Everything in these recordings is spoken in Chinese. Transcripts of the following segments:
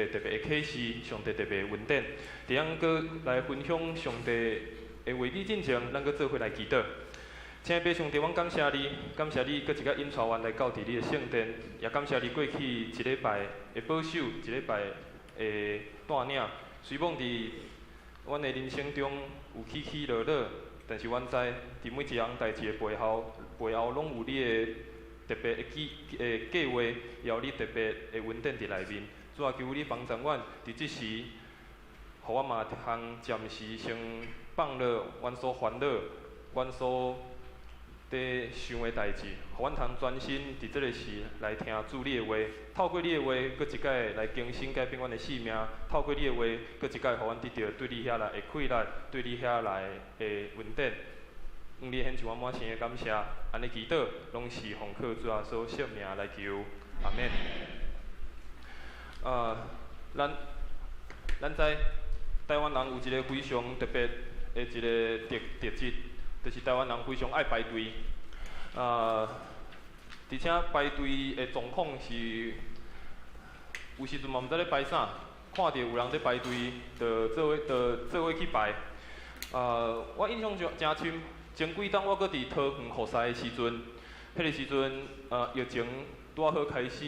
特别的启示，上帝特别的恩典，伫咱搁来分享上帝的话语进前，咱搁做伙来祈祷。亲爱的上帝，阮感谢你，感谢你搁一个引带阮来到伫你的圣殿，也感谢你过去一礼拜的保守，一礼拜的带领。虽望伫阮的人生中有起起落落，但是阮知伫每一项代志的背后拢有你的特别的计划，也有你特别的恩典伫内面。主啊，求你帮助阮，伫即时，互我嘛通暂时先放落阮所烦恼、阮所伫想的代志，互阮通专心伫即个时来听主你的话，透过你的话，搁一摆来更新改变阮的性命；透过你的话，搁一摆互阮得到对你遐来的快乐，对你遐来的恩典。你献上我满心的感谢，安尼祈祷，拢是奉靠主啊所圣名来求，阿免。咱知台湾人有一个非常特别的一个特质，就是台湾人非常爱排队。而且排队的状况是，有时阵嘛毋知咧排啥，看到有人咧排队，就做伙去排。我印象真深，前几档我搁伫桃园服侍的时阵，迄个时阵疫情拄好开始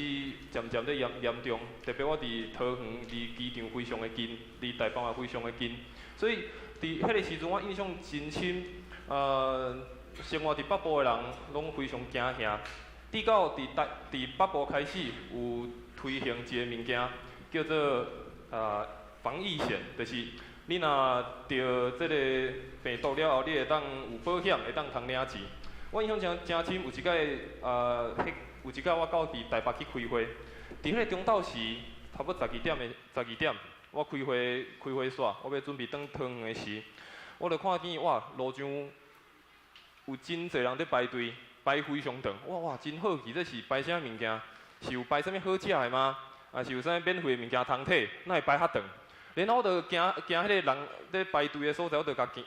渐渐咧严重，特别我伫桃园离机场非常的近，离台北也非常的近，所以伫迄个时阵我印象真深。生活伫北部的人拢非常惊吓，直到伫北部开始有推行一个物件，叫做防疫险，就是你若得这个病毒了后，你会当有保险，会当通领钱。我印象真深，有一届我到伫台北去开会，伫迄个中昼时，差不多12点，我开会煞，我要准备转桃园的时，我就看见哇，路上有真侪人在排队，排非常长，哇，真好奇，这是排啥物件？是有排啥物好食的吗？还是有啥免费的物件通摕？哪会排遐长？然后我就行迄个人在排队的所在，我就行看。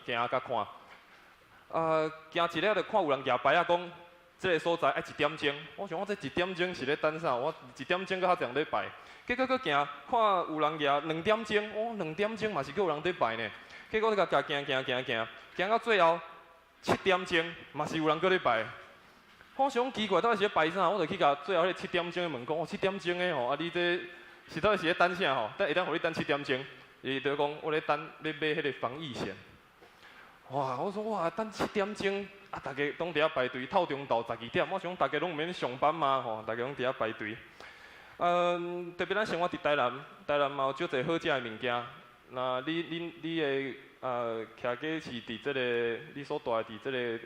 行一了就看有人举牌讲，这个所在爱1点钟。我想我这1点钟是咧等啥？我1点钟搁较常咧排。结果搁行看有人举2点钟，2点钟嘛是搁有人在排呢。结果我就行到最后。7点钟嘛是有人搁咧排，我想奇怪，到底是咧排啥？我就去甲最后迄7点钟的问讲，7点钟的吼，你这是到底是咧等啥吼？会当互你等7点钟？伊就讲我咧等咧买迄个防疫险。哇！我说哇，等7点钟大家拢伫遐排队，透中昼12点，我想大家拢毋免上班嘛吼，大家拢伫遐排队。特别咱生活伫台南嘛有少侪好食的物件。那你的徛个是伫即个你所住伫即个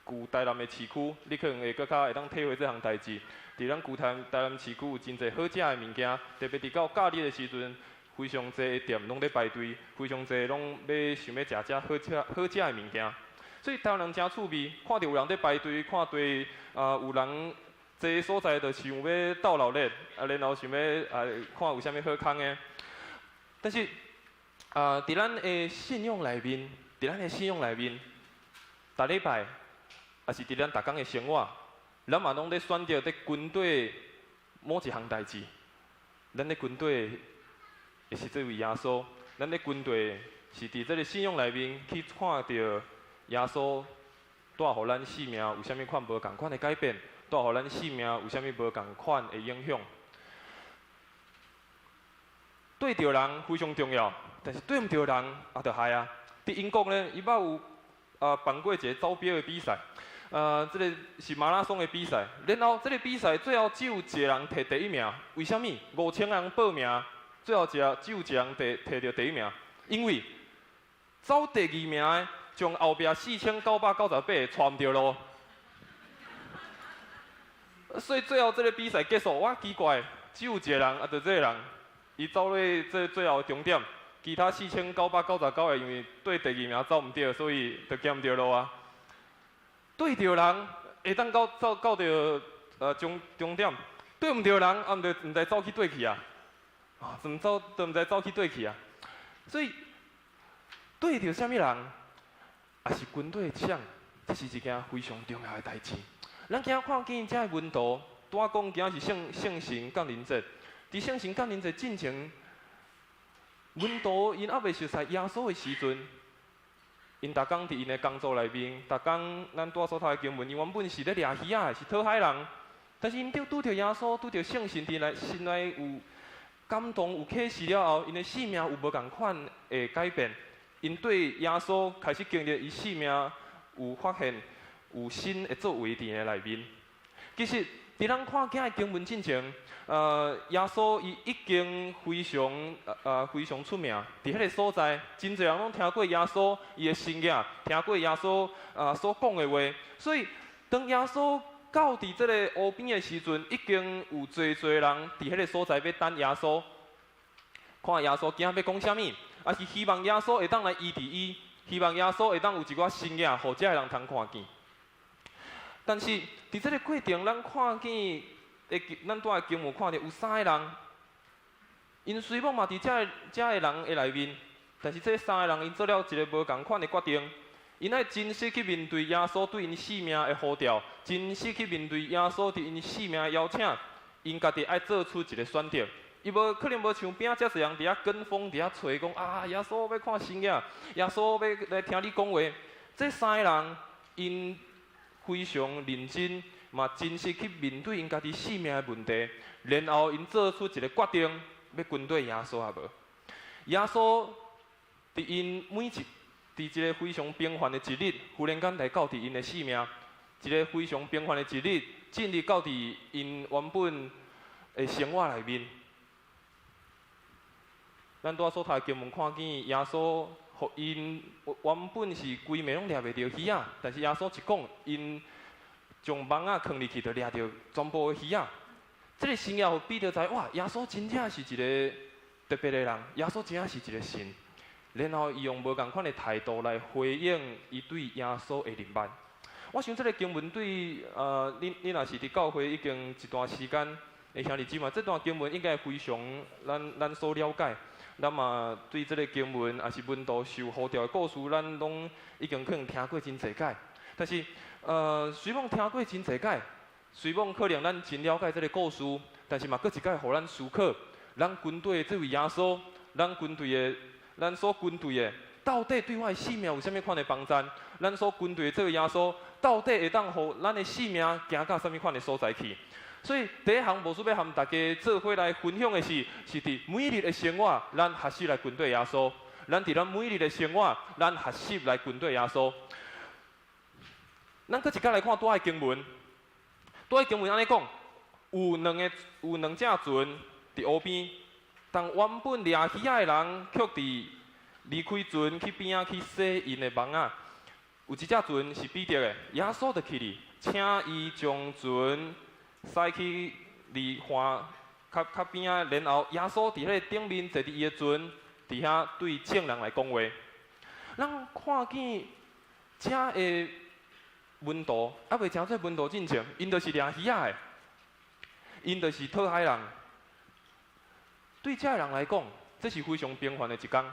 旧台南的市区，你可能会搁较会当体会这项代志。伫咱旧台南市区有真侪好食的物件，特别伫到假日的时阵，非常侪的店拢咧排队，非常侪拢想要食好食的物件。所以台湾人真趣味，看到有人在排队，看到有人这所在就想要斗闹热，然后想要看有啥物好康的。但是伫咱的信仰内面，逐礼拜，也是伫咱逐工的生活，咱嘛拢咧选择伫军队某一项代志。咱咧军队也是这位耶稣，咱咧军队是伫这个信仰内面去看到耶稣带互咱生命有啥物款无共款的改变，带互咱生命有啥物无共款的影响。对着人非常重要。但是对毋着人就害啊！伫英国呢，伊捌有办过一个走标的比赛，这个是马拉松的比赛。然后这个比赛最后只有一个人摕第1名，为什么？5000人报名，最后只有一个人摕到第1名，因为走第2名的将后壁4998带毋着路。所以最后这个比赛结束，我奇怪，只有一个人就这个人，伊走到这最后的终点。其他4999个因为对第2名走毋着，所以就行毋着路啊。对着人会当到着终点，对毋着人毋知走去对去啊，都毋知走去对去啊。所以对着啥物人，也是军队的枪，这是一件非常重要的代志。咱今仔看见这个温度，拄仔讲今仔是圣神降临节，伫圣神降临节进前。门徒因还未熟悉耶稣的时阵，因逐工伫因的工作内面，逐工咱拄所读的经文，因原本是咧掠鱼仔，是讨海人。但是因拄着耶稣，拄着圣神伫内心内有感动、有启示了后，因的性命有无共款的改变。因对耶稣开始经历，伊性命有发现有新的作为伫因内面。其实，伫咱看今的经文进前，耶稣伊已经非常出名，伫迄个所在，真侪人拢听过耶稣伊的信仰，听过耶稣所讲的话，所以当耶稣到伫即个湖边的时阵，已经有侪人伫迄个所在要等耶稣，看耶稣今仔要讲啥物，也是希望耶稣会当来医治伊，希望耶稣会当有一寡新嘢，互遮个人通看见。但是伫即个过程，咱看见咱拄仔经文看到有3个人，因虽然嘛伫遮个人的内面，但是这3个人因做了一个无共款的决定。因爱真实去面对耶稣对因生命的呼召，真实去面对耶稣对因生命的邀请，因家己爱做出一个选择。伊可能无像边遮侪人伫遐跟风，伫遐找讲啊，耶稣要看新嘢，耶稣要来听你讲话。这3个人因非常认真，嘛真实去面对因家己生命的问题，然后因做出一个决定，要跟对耶稣啊无？耶稣伫因伫一个非常平凡的一日，忽然间来到伫因的生命，一个非常平凡的一日，进入到伫因原本的生活内面。咱拄所读的经文看见，耶稣互因原本是规暝拢掠袂着鱼仔，但是耶稣一讲，因将网仔放入去，就掠着全部的鱼仔。这个神也互彼得知，哇，耶稣真正是一个特别的人，耶稣真正是一个神。然后伊用无共款的态度来回应伊对耶稣的认捌。我想这个经文对你若是伫教会已经一段时间的兄弟姊妹，这段经文应该非常咱所了解。咱嘛对这个经文也是门徒受呼召的故事，咱拢已经可能听过真侪解。但是虽然听过真侪解，虽然可能咱真了解这个故事，但是嘛，搁一解互咱思考，咱军队的这位耶稣，咱所军队的，到底对我的生命有啥物款的帮助？咱所军队的这位耶稣，到底会当互咱的生命行到啥物款的所在去？所以第一项，无需要和大家做伙来分享的是伫每日的生活，咱学习来跟对耶稣。咱伫咱每日的生活，咱学习来跟对耶稣。咱搁一摆来看多的经文，多的经文安尼讲，有两只船伫湖边。但原本掠鱼仔的人，却伫离开船去边仔去洗因的网仔。有一只船是彼得的，耶稣就去哩，请伊将船驶去离岸较边仔，然后耶稣伫迄个顶面坐伫伊的船，伫遐对众人来讲话。咱看见遮的门徒，还未诚做门徒进前，因就是掠鱼仔的，因就是讨海人。对这人来讲，这是非常平凡的一天。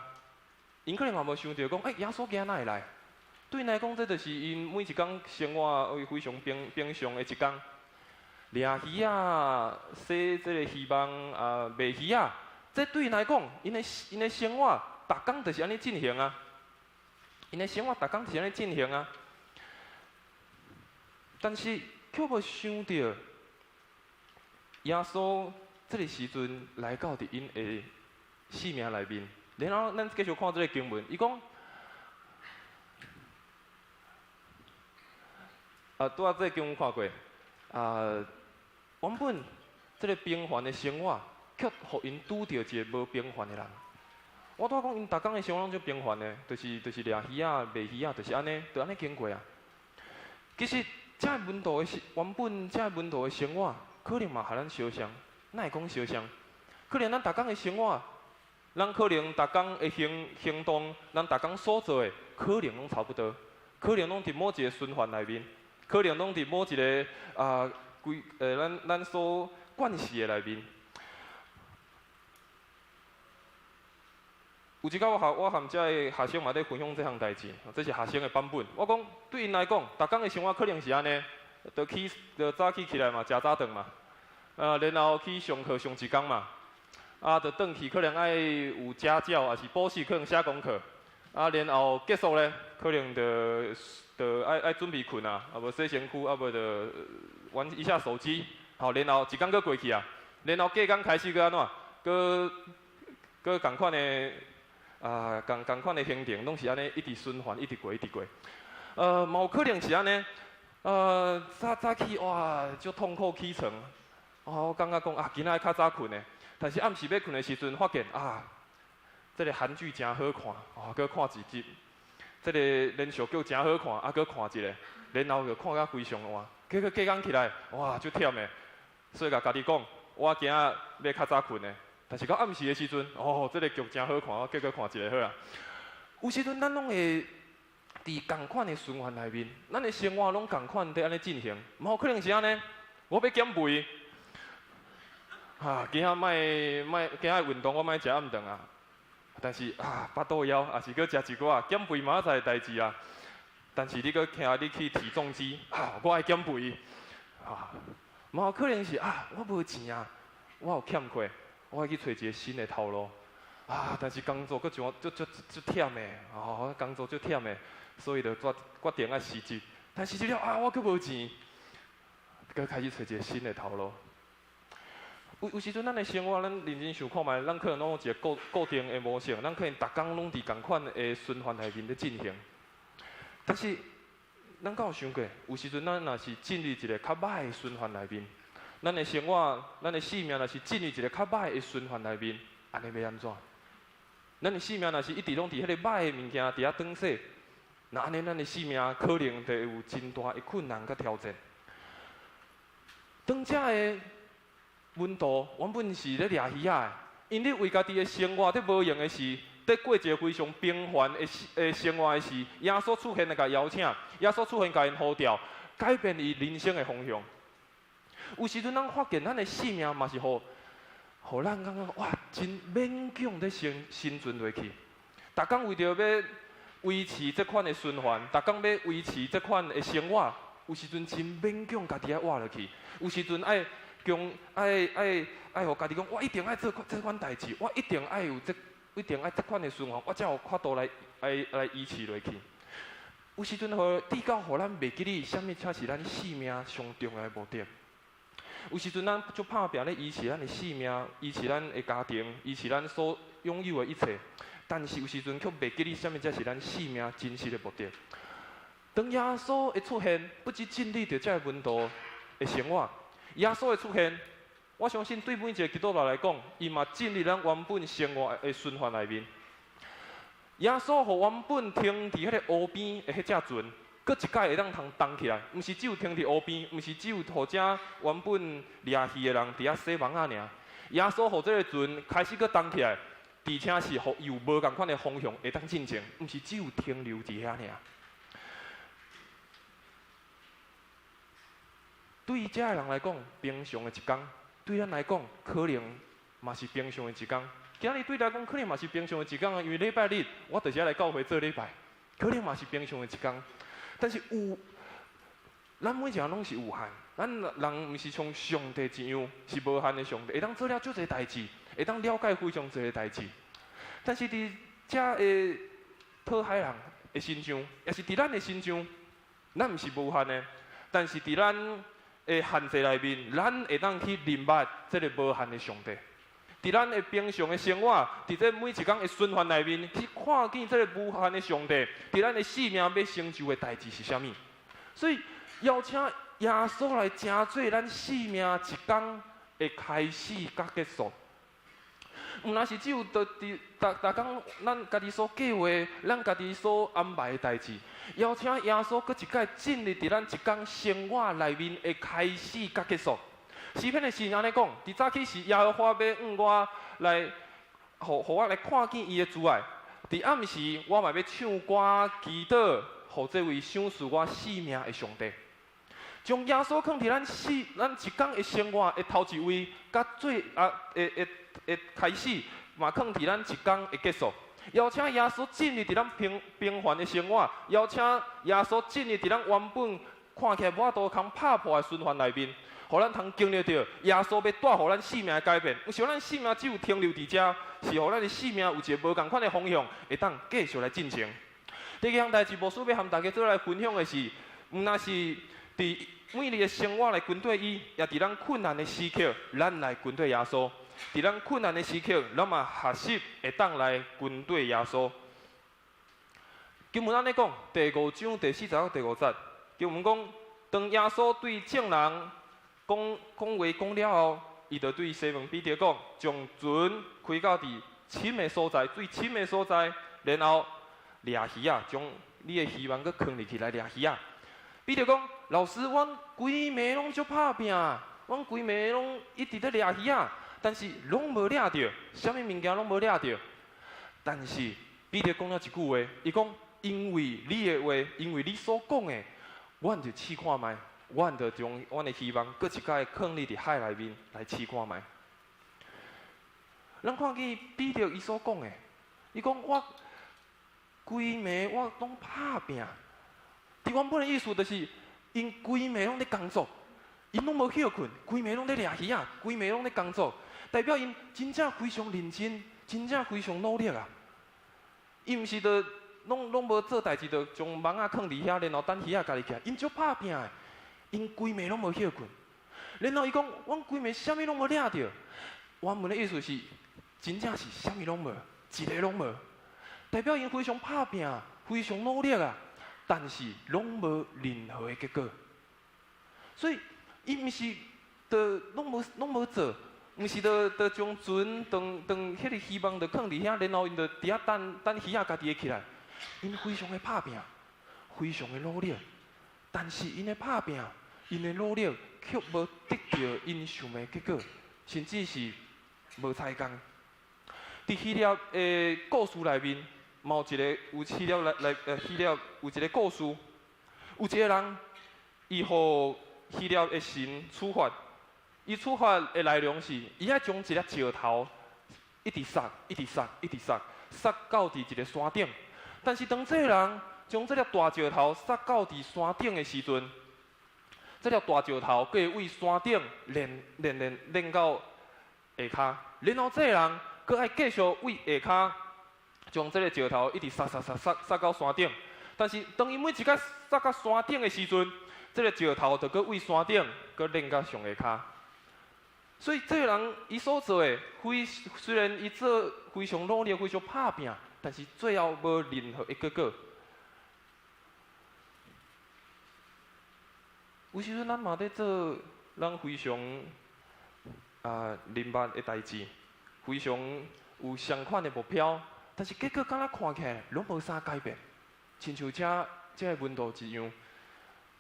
因可能也无想到讲，耶稣今仔哪会来？对因来讲，这就是因每一天生活非常平常的一天。掠鱼啊，洗这个鱼网卖鱼啊，这对因来讲，因的生活逐工就是安尼进行啊。因的生活逐工就是安尼进行啊。但是却无想到，耶稣这个时阵来到伫因的生命内面，然后咱继续看这个经文，伊讲，拄仔这个经文看过，原本这个平凡的生活，却互因拄到一个无平凡的人。我拄仔讲，因逐工的生活拢足平凡的，就是掠鱼啊、卖鱼啊，就是安尼经过啊。其实，这门徒的原本这门徒的生活，可能嘛和咱相像。哪会讲相像？可能咱逐工的生活，咱可能逐工的行动，咱逐工所做的，可能拢差不多，可能拢伫某一个循环内面，可能拢伫某一个咱所惯习的内面。有一天我和这个学生嘛在分享这项代志，这是学生的版本。我讲对因来讲，逐工的生活可能是安尼，就早起来嘛，食早顿嘛。然后去上课上一天嘛，就转去可能爱有家教，还是补习，可能写功课，然后结束咧，可能就爱准备困啊，无洗身躯，无就玩一下手机，然后一天搁过去啊，然后隔天开始搁安怎，搁共款的共款的行程，拢是安尼一直循环，一直过。嘛有可能是安尼，早起哇，足痛苦起床，我感觉讲今仔较早困的，但是暗时要困的时阵，发现这个韩剧真好看，搁看一集，这个连续剧真好看，搁看一个，然后就看甲非常晚，结果隔天起来，哇，足忝的，所以甲家己讲，我今仔要较早困的，但是到暗时的时阵，这个剧真好看，我继续看一个好啊。有时阵咱拢会伫共款的循环内面，咱的生活拢共款在安尼进行，冇可能是安尼，我要减肥，今仔运动我莫食暗顿啊。但是巴肚枵，也是搁食一寡减肥明仔载的代志啊。但是你搁听你去体重机，我爱减肥，嘛有可能是我无钱啊，我有欠缺，我爱去找一个新的头路。但是工作搁足忝的，工作足忝的，所以就决定爱辞职。但辞职了我搁无钱，搁开始找一个新的头路。有时阵，咱的生活，咱认真想看觅，咱可能拢有一个固定的模式，咱可能逐工拢伫共款的循环内面咧进行。但是，咱敢有想过，有时阵咱若是进入一个较歹的循环内面，咱的生活、咱的性命若是进入一个较歹的循环内面，安尼要安怎？咱的性命若是一直拢伫迄个歹的物件伫遐转洗，那安尼咱的性命可能就有真大的困难甲挑战。当遮的温度原本是咧掠鱼仔的，因你为家己的生活伫无用的时，伫过一个非常平凡的生活的时，耶稣出现来甲邀请，耶稣出现甲因呼召，改变伊人生的方向。有时阵咱发现咱的性命嘛是互咱感觉哇，真勉强在生存落去。逐工为着要维持这款的循环，逐工要维持这款的生活，有时阵真勉强家己爱活落去，有时阵爱互家己讲，我一定爱做这款代志，我一定爱这款的循环，我才有法度来维持落去。有时阵抵到互咱袂记哩，啥物才是咱生命上重要的目的。有时阵咱足拍拼咧维持咱的生命，维持咱的家庭，维持咱所拥有的一切，但是有时阵却袂记哩，啥物才是咱生命真实的目的。当耶稣的出现，不只建立着这个温度的生活。耶稣的出现，我相信对每一个基督徒来讲，伊嘛进入咱原本生活的循环内面。耶稣互原本停伫迄个湖边的迄只船，搁一届会当通动起来，毋是只有停伫湖边，毋是只有互遮原本掠鱼的人伫遐洗网仔尔。耶稣互这个船开始搁动起来，而且是互有无共款的方向会当进前，毋是只有停留伫遐尔。对于遮个人来讲，平常的一天；对咱来讲，可能嘛是平常的一天。今日对咱来讲，可能嘛是平常的一天啊，因为礼拜日我就是来教会做礼拜，可能嘛是平常的一天。但是咱每一个人拢是有限，咱人毋是像上帝一样是无限的上帝，会当做了足侪代志，会当了解非常侪的代志。但是伫遮的讨海人的身上，也是伫咱的身上，咱毋是无限的，但是伫咱的限制内面，咱会当去明白这个无限的上帝。伫咱的平常的生活，伫这每一天的循环内面，去看见这个无限的上帝，伫咱的生命要成就的代志是啥物？所以邀请耶稣来成做咱生命一天的开始甲结束。毋若是只有逐工咱家己所计划、咱家己所安排的代志，邀请耶稣搁一摆进入伫咱一天生活内面的开始甲结束。诗篇的诗人安尼讲：伫早起是耶和华要我来，互我来看见伊的慈爱；伫暗时我嘛要唱歌祈祷，互这位赏赐我生命的上帝。将耶稣放伫咱一天的生活的头一位，甲最开始，嘛放伫咱一天的结束。邀请耶稣进入伫咱平凡的生活，邀请耶稣进入伫咱原本看起来我都通拍破的循环内面，互咱通经历到耶稣要带互咱生命的改变。毋是咱生命只有停留伫遮，是互咱的生命有一个无共款的方向，会当继续来进行。第二项代志，牧师要和大家做来分享的是，毋但是伫每日的生活来跟对伊，也伫咱困难的时刻，咱来跟对耶稣。伫咱困难的时刻，咱嘛学习会当来跟对耶稣。经文安尼讲，第5章第40到第5节，经文讲，当耶稣对众人讲话讲了后，伊就对西门彼得讲，将船开到伫深的所在，最深的所在，然后掠鱼啊，将你的希望搁放入去来掠鱼啊。彼得讲，老师，阮规暝拢足拍拼，阮规暝拢一直咧掠鱼啊，但是拢无掠着，啥物物件拢无掠着。但是彼得讲了一句话，伊讲，因为你的话，因为你所讲的，阮就试看卖，阮就将阮的希望搁一摆放入伫海内面来试看卖。咱看见彼得伊所讲的，伊讲我规暝我拢拍拼。伫原本的意思就是，因规暝拢咧工作，因拢无休困，规暝拢咧掠鱼啊，规暝拢咧工作，代表因真正非常认真，真正非常努力啊。伊毋是着拢无做代志，着将网仔放伫遐，然后等鱼仔家己起来，因足拍拼的，因规暝拢无休困。然后伊讲，阮规暝啥物拢无掠着，原本的意思是，真正是啥物拢无，一个拢无，代表因非常拍拼，非常努力啊。但是拢无任何的结果，所以伊毋是着拢无做，毋是着将船当迄个希望着放伫遐，然后因着伫遐等鱼仔家己会起来。因非常的拍拼，非常的努力，但是因的拍拼，因的努力却无得到因想的结果，甚至是无成功。伫希腊的故事内面。有希腊有一个故事，有一个人，伊互希腊的神处罚，伊处罚的内容是，伊爱将一粒石头一直撒到伫一个山顶。但是当这个人将这粒大石头撒到伫山顶的时阵，这粒大石头佫会为山顶连到下骹，然后这个人佫爱继续为下骹。将这个石头一直撒到山顶，但是当伊每一摆撒到山顶的时阵，这个石头就搁为山顶搁连到上下骹。所以这个人伊所做的，虽然伊做非常努力、非常拍拼，但是最后无任何一个结果。有时阵咱嘛在做咱非常认捌的代志，非常有相款的目标。但是结果敢若看起来拢无啥改变，亲像这个温度一样。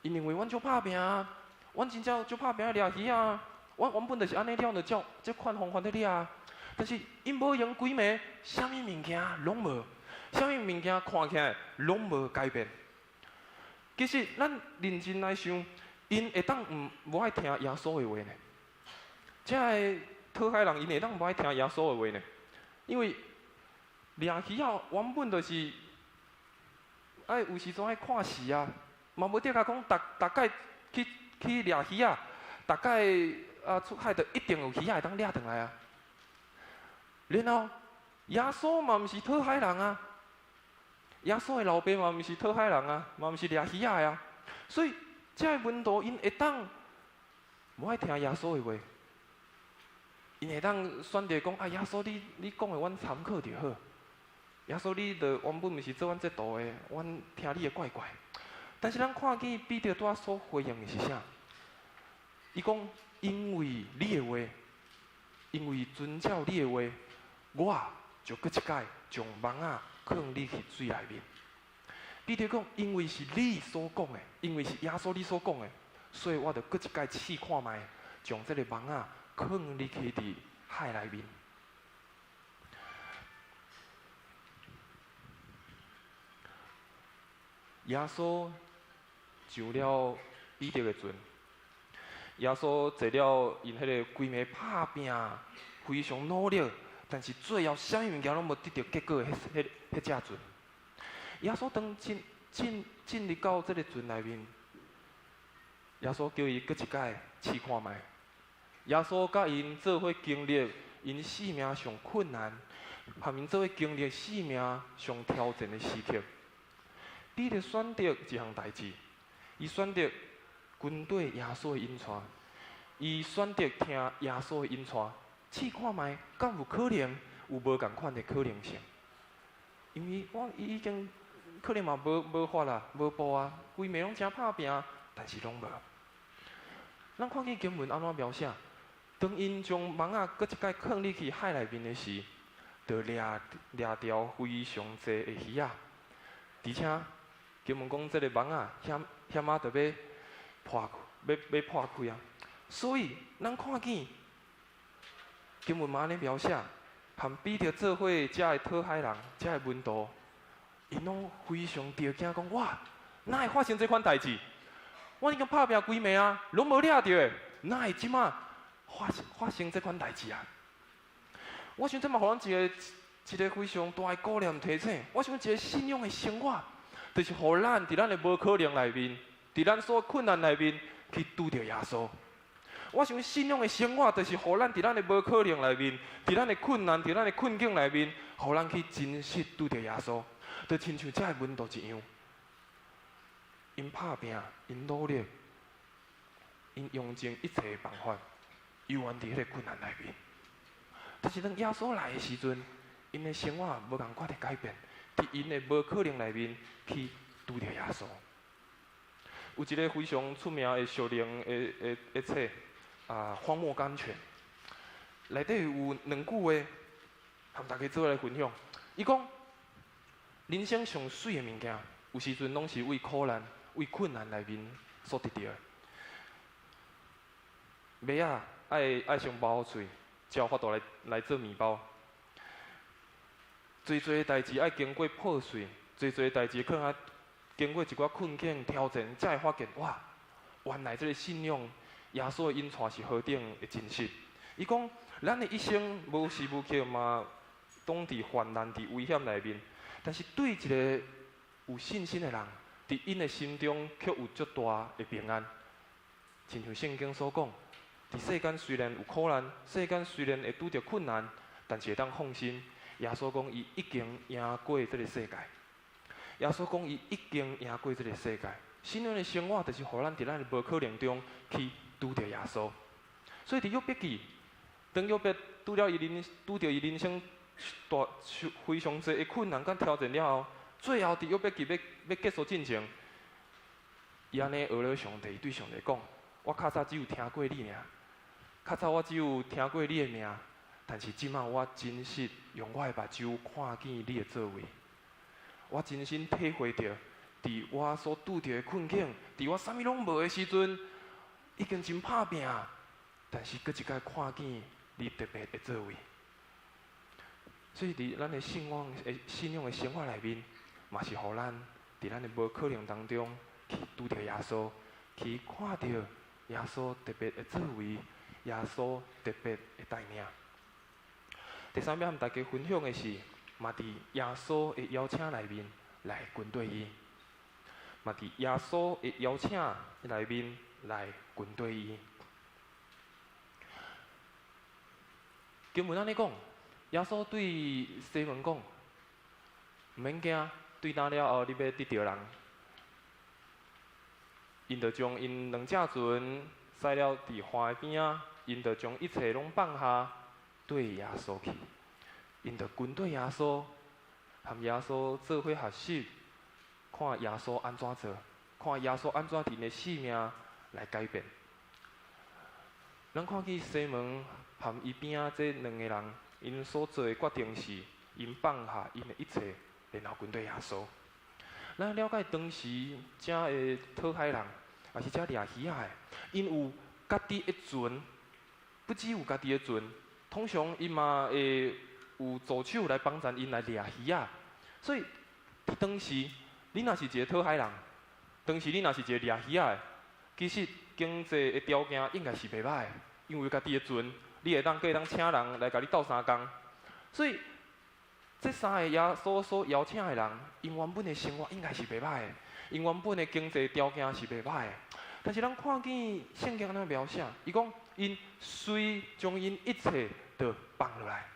因认为阮足拍拼，阮真正足拍拼掠鱼啊，阮原本就是安尼了，就照这款方法咧掠。但是因无用规暝，啥物物件拢无，啥物物件看起来拢无改变。其实咱认真来想，因会当无爱听耶稣的话呢？这个讨海人因会当无爱听耶稣的话呢？因为掠鱼啊，原本就是爱有时阵爱看戏啊，嘛无得甲讲逐摆去掠鱼啊，逐摆出海就一定有鱼仔会当掠转来啊。然后耶稣嘛毋是讨海人啊，耶稣的老爸嘛毋是讨海人啊，嘛毋是掠鱼仔的啊。所以这个门徒因会当无爱听耶稣的话，因会当选择讲耶稣你讲的阮参考就好。耶稣，你著原本毋是做阮这道的，阮听你的怪怪。但是咱看见彼得拄所回应的是啥？伊讲，因为你的话，因为遵照你的话，我就搁一摆将网仔放你去水内面。彼得讲，因为是你所讲的，因为是耶稣你所讲的，所以我就搁一摆试看卖，将这个网仔放你去伫海内面。耶稣上了彼得的船，耶稣坐了因迄个规暝拍拼、非常努力，但是最后啥物物件拢无得到结果的迄只船。耶稣当进入到这个船内面，耶稣叫伊搁一届试看卖。耶稣甲因做伙经历因生命上困难，和因做伙经历生命上挑战的时刻。彼得选择一项代志，伊选择军队耶稣的引带，伊选择听耶稣的引带，试看卖，敢有可能有无共款的可能性？因为伊已经可能嘛无法啦，无步啊，规暝拢真拍拼，但是拢无。咱看见经文安怎描写？当因将网仔搁一摆放入去海内面的时，就掠条非常济的鱼仔，而且经文讲，这个网仔险啊，就要破开啊！所以咱看见经文嘛安尼描写，和彼得做伙遮的讨海人、遮的门徒，因拢非常着惊，讲哇，哪会发生这款代志？我已经拍拼规暝啊，拢无掠着的，哪会即马发生这款代志啊？我想这嘛，互咱一个非常大的鼓励提醒。我想一个信仰的生活，就是互咱伫咱的无可能内面，伫咱所困难内面去拄着耶稣。我想信仰的生活，就是互咱伫咱的无可能内面，伫咱的困难、伫咱的困境内面，互咱去真实拄着耶稣。就亲像遮的门徒一样。因拍拼，因努力，因用尽一切办法，游玩伫迄个困难内面。但是当耶稣来的时阵，因的生活无共款的改变，伫因的无可能内面去拄着耶稣。有一个非常出名的属灵的册《荒漠甘泉》，内底有2句话，和大家做来分享。伊讲，人生上水的物件，有时阵拢是为苦难、为困难内面所得到的。麦仔爱上包好喙，才有法度来做面包。最侪代志爱经过破碎，最侪代志可能经过一寡困境挑战，才会发现哇，原来这个信仰耶稣的引带是何等的真实。伊讲，咱的一生无时无刻嘛，拢伫患难、伫危险内面，但是对一个有信心的人，伫因的心中却有足大的平安。亲像圣经所讲，伫世间虽然有苦难，世间虽然会拄着困难，但是会当放心。耶稣讲，伊已经赢过这个世界。耶稣讲，伊已经赢过这个世界。信仰的生活，就是互咱伫咱的无可能中去拄着耶稣。所以伫约伯记，当约伯拄着伊人生非常济的困难甲挑战了后，最后伫约伯记要结束进程，伊安尼讹了上帝，对上帝讲：我较早只有听过你尔，较早我只有听过你的名。但是即马我真实用我的目睭看见你的作为，我真心体会到，伫我所拄着的困境，伫我啥物拢无的时阵，已经真拍拼，但是搁一摆看见你特别的作为。所以伫咱的信仰的生活内面，嘛是互咱伫咱的无可能当中去拄着耶稣，去看到耶稣特别的作为，耶稣特别的带领。第三要和大家分享的是，嘛伫耶稣的邀请内面来跟对伊，嘛伫耶稣的邀请内面来跟对伊。经文安尼讲，耶稣对西门讲：，毋免惊，对打了后你要得着人。因就将因2只船驶了伫河的边仔，因就将一切拢放下。对耶稣去，因着跟对耶稣，和耶稣做伙学习，看耶稣安怎做，看耶稣安怎伫因的生命来改变。咱看见西门和伊边仔这2个人，因所做的决定是，因放下因的一切，然后跟对耶稣。咱了解当时遮的讨海人，也是遮掠鱼仔的，因有家己的船，不只有家己的船。通常伊嘛会有助手来帮助因来掠鱼仔，所以伫当时，你若是一个讨海人，当时你若是一个掠鱼仔的，其实经济的条件应该是袂歹的，因为家己的船，你会当请人来甲你斗相共。所以这3个耶稣所邀请的人，因原本的生活应该是袂歹的，因原本的经济条件是袂歹的，但是咱看见圣经安怎描写，伊讲因虽将因一切都放落来，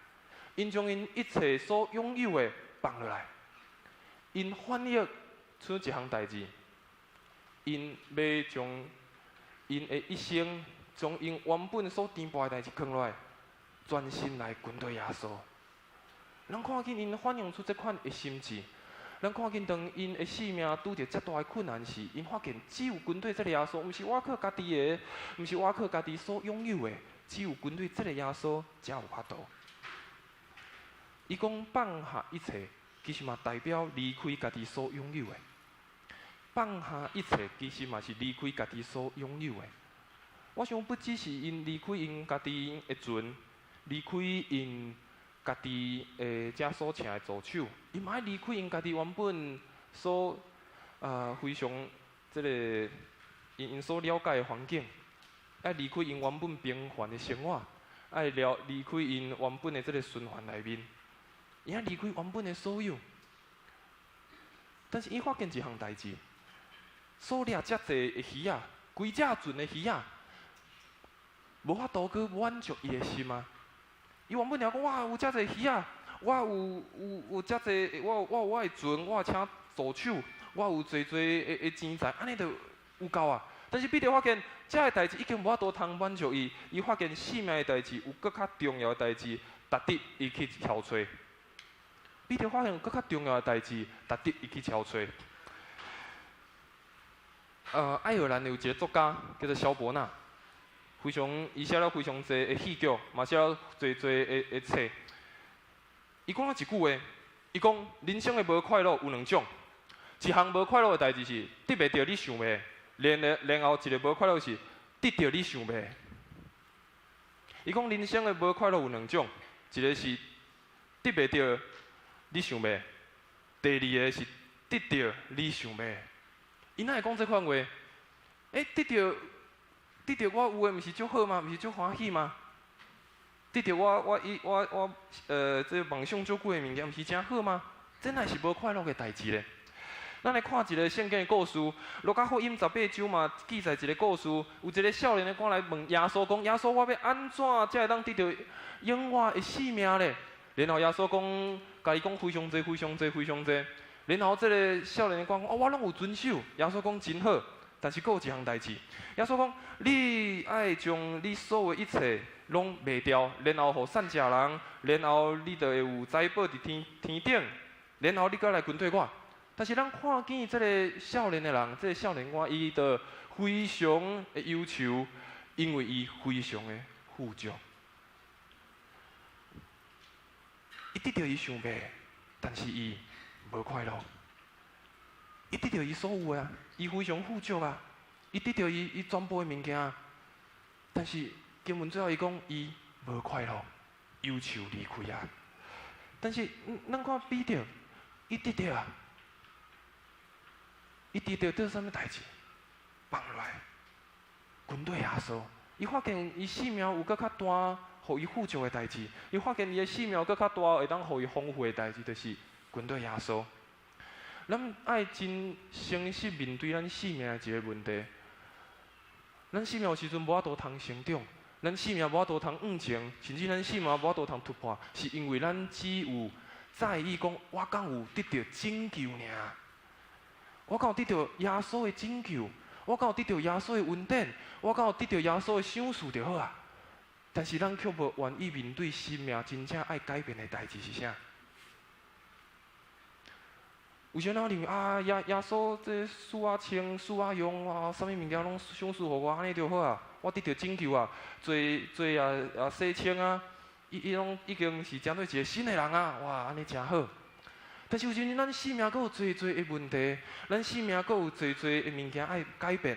因将因一切所拥有的放落来，因反逆出一项代志，因要将因的一生，将因原本所颠簸的代志放落来，专心来跟对耶稣。咱看见因反映出这款的心志。咱看见，当因的生命拄着遮大的困难时，因发现只有军队这个耶稣，毋是我靠家己的，毋是我靠家己所拥有的，只有军队这个耶稣才有法度。伊讲放下一切，其实嘛代表离开家己所拥有的。放下一切，其实嘛是离开家己所拥有的。我想不只是因离开因家己的船，离开因家己诶遮所请的助手，伊嘛爱离开因家己原本所非常即个因所了解的环境，爱离开因原本平凡的生活，爱离开因原本的即个循环内面，伊爱离开原本的所有。但是伊发现一项代志，所掠遮济的鱼啊，规只船的鱼啊，无法度去满足伊的心啊。伊原本了讲，哇，有遮济鱼啊，我有遮济，我有我的船，我请助手，我有侪的钱财，安尼就有够啊。但是彼得发现，遮个代志已经无法度通满足伊，伊发现生命的代志有更较重要的代志，值得伊去挑找。彼得发现有更较重要的代志，值得伊去挑找。爱尔兰有一个作家叫做萧伯纳。非常，伊写了非常侪的戏剧，嘛写了侪的册。伊讲了一句话，伊讲人生的无快乐有两种，一项无快乐的代志是得袂到你想要的，然后一个无快乐是得到你想要的。伊讲人生的无快乐有两种，一个是得袂到你想要的，第二个是得到你想要的。伊哪会讲这款话？得到我有诶，毋是足好吗？毋是足欢喜吗？得到这梦想足久诶物件，毋是真好吗？这乃是无快乐诶代志咧。咱来看一个圣经诶故事，路加福音18章嘛记载一个故事，有一个少年诶赶来问耶稣讲：耶稣，我要安怎才会当得到永远诶生命咧？然后耶稣讲，甲伊讲非常济。然后这个少年讲：我拢有遵守。耶稣讲真好。但是，佫有一项代志，耶稣讲：你爱将你所有一切拢卖掉，然后互善食人，然后你就会有财宝伫天顶，然后你再来跟对我。但是，咱看见这个少年的人，这个少年我伊就非常的忧愁，因为伊非常的富足，伊得到伊想要的，但是伊无快乐。伊得到伊所有啊，伊非常富足啊，伊得到伊全部的物件，但是经文最后伊讲伊无快乐，忧愁离开啊。但是咱看彼得，伊得到啊，伊得到做啥物代志？放落来，跟对耶稣。伊发现伊生命有搁较大，互伊富足的代志；伊发现伊的生命有搁较大，会当互伊丰富的代志，就是跟对耶稣。咱爱真诚实面对咱生命的一个问题。咱生命有时阵无法度通成长，咱生命无法度通往前，甚至咱生命无法度通突破，是因为咱只有在意讲，我敢有得到拯救尔？我敢有得到耶稣的拯救？我敢有得到耶稣的恩典？我敢有得到耶稣的赏赐就好啊？但是咱却无愿意面对生命真正爱改变的代志是啥？有些人认为啊，耶稣这使我清、使我用啊，啥物物件拢赏赐互我，安尼就好啊，我得到拯救啊，做洗清啊，伊拢已经是针对一个新的人啊，哇，安尼真好。但是有时阵咱生命阁有侪的问题，咱生命阁有侪的物件爱改变，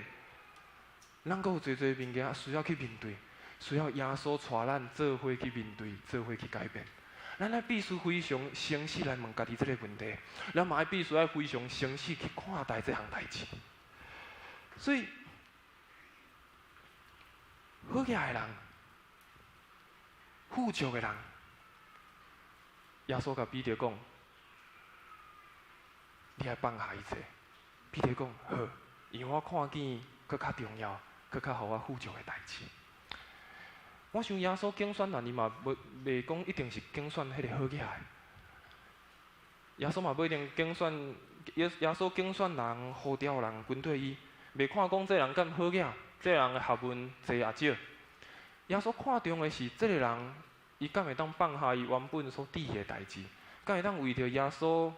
咱阁有侪的物件需要去面对，需要耶稣带咱做伙去面对，做伙去改变。咱爱必须非常诚实来问家己这个问题，咱嘛爱必须要非常诚实去看待这项代志。所以，好起来的人、富足的人，耶稣甲彼得讲：“你爱放下一切。”彼得讲：“好，因为我看见搁较重要、搁较互我富足的代志。我想耶稣竞选人，伊嘛袂讲一定是竞选迄个好嘢的。耶稣嘛不一定竞选，耶稣竞选人、呼召人跟对伊，袂看讲这人敢好嘢，这人的学问侪也少。耶稣看重的是这个人，伊敢会当放下伊原本所伫的代志，敢会当为着耶稣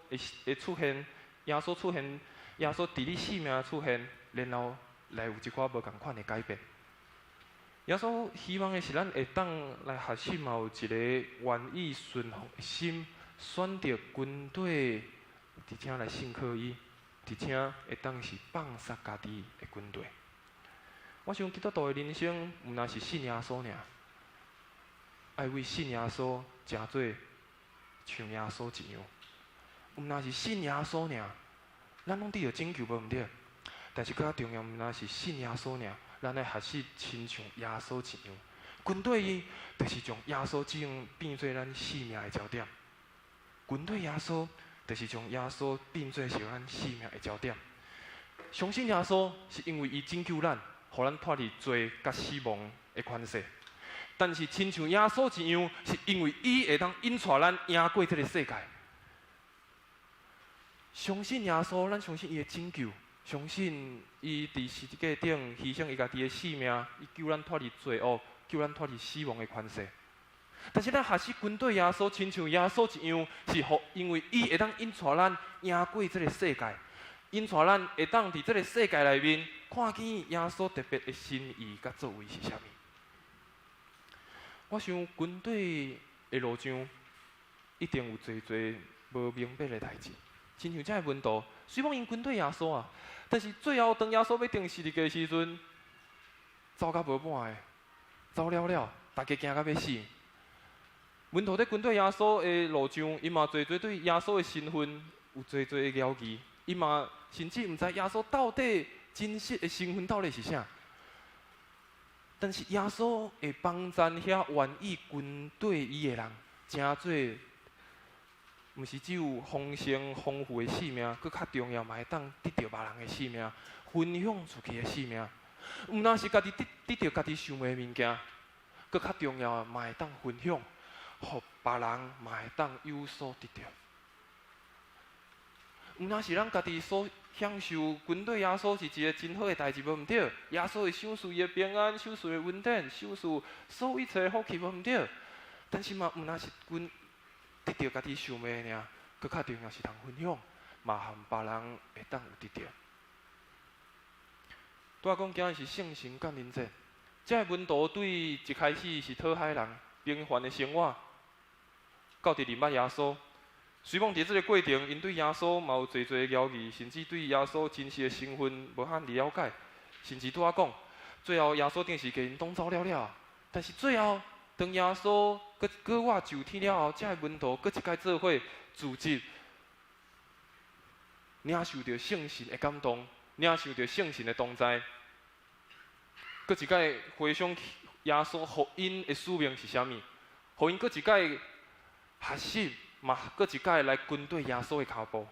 的出现，耶稣出现，耶稣伫你生命出现，然后来有一寡无共款的改变。耶稣希望的是咱会当来学习嘛，有一个愿意顺服的心，选择军队，而且来信靠伊，而且会当是放杀家己的军队。我想基督徒的人生，毋若是信耶稣尔，爱为信耶稣诚做像耶稣一样。毋若是信耶稣尔，咱拢得到拯救无毋对。但是更较重要，毋若是信耶稣尔。咱来学习亲像耶稣一样，军队伊就是将耶稣这样变做咱生命的焦点。军队耶稣就是将耶稣变做是咱生命的焦点。相信耶稣是因为伊拯救咱，互咱脱离罪甲死亡的权势。但是亲像耶稣一样，是因为伊会当引带咱赢过这个世界。相信耶稣，咱相信伊的拯救。相信伊伫十字架顶牺牲伊家己的性命，伊救咱脱离罪恶，救咱脱离死亡的权势。但是咱学习军队耶稣，亲像耶稣一样，是因为伊会当引带咱赢过这个世界，引带咱会当伫这个世界内面看见耶稣特别的心意甲作为是啥物。我想军队的路上一定有侪无明白的代志，亲像这个门徒，虽讲因军队耶稣啊。但是最后，当耶稣要定十字架的时阵，走到无半个，走了，大家惊到要死。门徒在军队耶稣的路上，伊嘛对耶稣的身份有的了疑，伊嘛甚至毋知耶稣到底真实的身份到底是啥。但是耶稣会帮咱遐愿意军队伊的人，诚做。毋是只有丰盛丰富的生命，搁较重要嘛会当得到别人的生命，分享出去的生命。毋但是家己得到家己想要的物件，搁较重要嘛会当分享，互别人嘛会当有所得到。毋但是咱家己所享受，军队耶稣是一个真好的代志，无毋对。耶稣会享受伊的平安，享受伊的稳定，享受所有一切的福气，无毋对。但是嘛，毋但是得到家己想要的尔，搁较重要是通分享，嘛和别人会当有得到。拄仔讲今日是圣神降临节，这个门徒对一开始是讨海人平凡的生活，到伫认捌耶稣。虽讲伫这个过程，因对耶稣嘛有侪的了疑，甚至对耶稣真实的身份无遐了解，甚至拄仔讲，最后耶稣定是给因挡走了，但是最后。当耶稣搁我就天了后，这个门徒搁一摆做伙自责，领受着圣神的感动，领受着圣神的同在，搁一摆回想耶稣福音的使命是啥物，互因搁一摆学习嘛，搁一摆来跟对耶稣的脚步，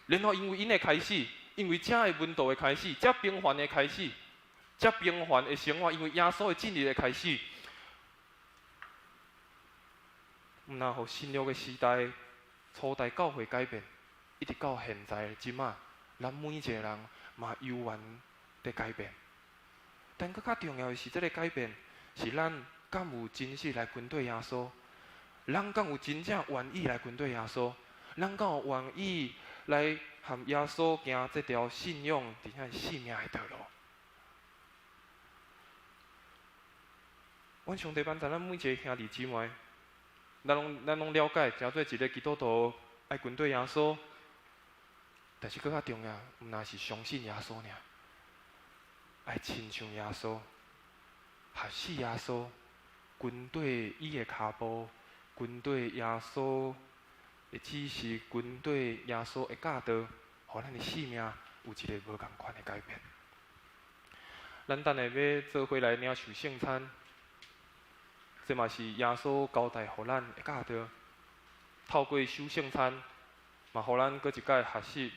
然后因为因的开始，因为这个门徒的开始，这平凡的开始，这平凡的生活，因为耶稣的进入的开始。毋但互新约的时代、初代教会改变，一直到现在即马，咱每一个人嘛有缘在改变。但更较重要的是，这个改变是咱敢有真实来跟对耶稣，咱敢有真正愿意来跟对耶稣，咱敢有愿意来和耶稣行这条信仰伫遐生命的道路。阮上帝班在咱每一个兄弟姊妹。咱拢了解，诚做一个基督徒爱跟对耶稣，但是更较重要，毋但是相信耶稣尔，爱亲像耶稣，学习耶稣，跟对伊的脚步，跟对耶稣的指示，跟对耶稣的教导，互咱的生命有一个无共款的改变。咱等下要做伙来领受圣餐。这嘛是耶稣交代互咱的教导，透过守圣餐，嘛互咱搁一摆学习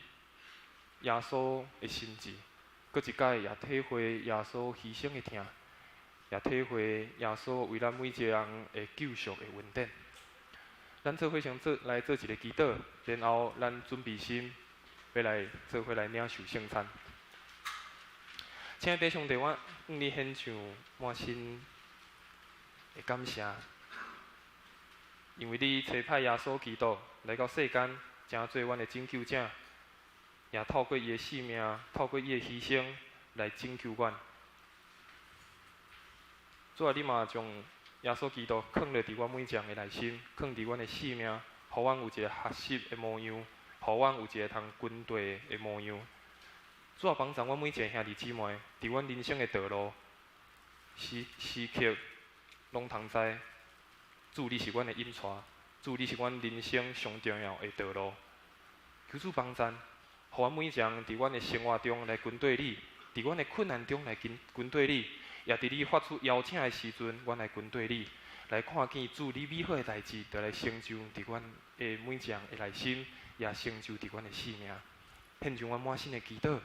耶稣的心志，搁一摆也体会耶稣牺牲的疼，也体会耶稣为咱每一个人的救赎的恩典。咱做伙先来做一个祈祷，然后咱准备心，要来做伙来领受圣餐。亲爱的弟兄弟，我向你献上满心的感谢，因为你差派耶稣基督来到世间，成做阮的拯救者，也透过伊的性命，透过伊的牺牲来拯救阮。主啊，你嘛将耶稣基督放落伫阮每一个人的内心，放伫阮的生命，互阮有一个合适的模样，互阮有一个通军队的模样。主啊，帮助阮每一个兄弟姊妹，伫阮人生的道路，时刻拢通知，主你是阮的引带，主你是阮人生上重要的道路。求主帮助，互阮每一个人伫阮的生活中来军队你，伫阮的困难中来军队你。也伫你发出邀请的时阵，阮来军队你，来看见主你美好的代志，就来成就伫阮的每一个人的内心，也成就伫阮的生命。献上阮满心的祈祷，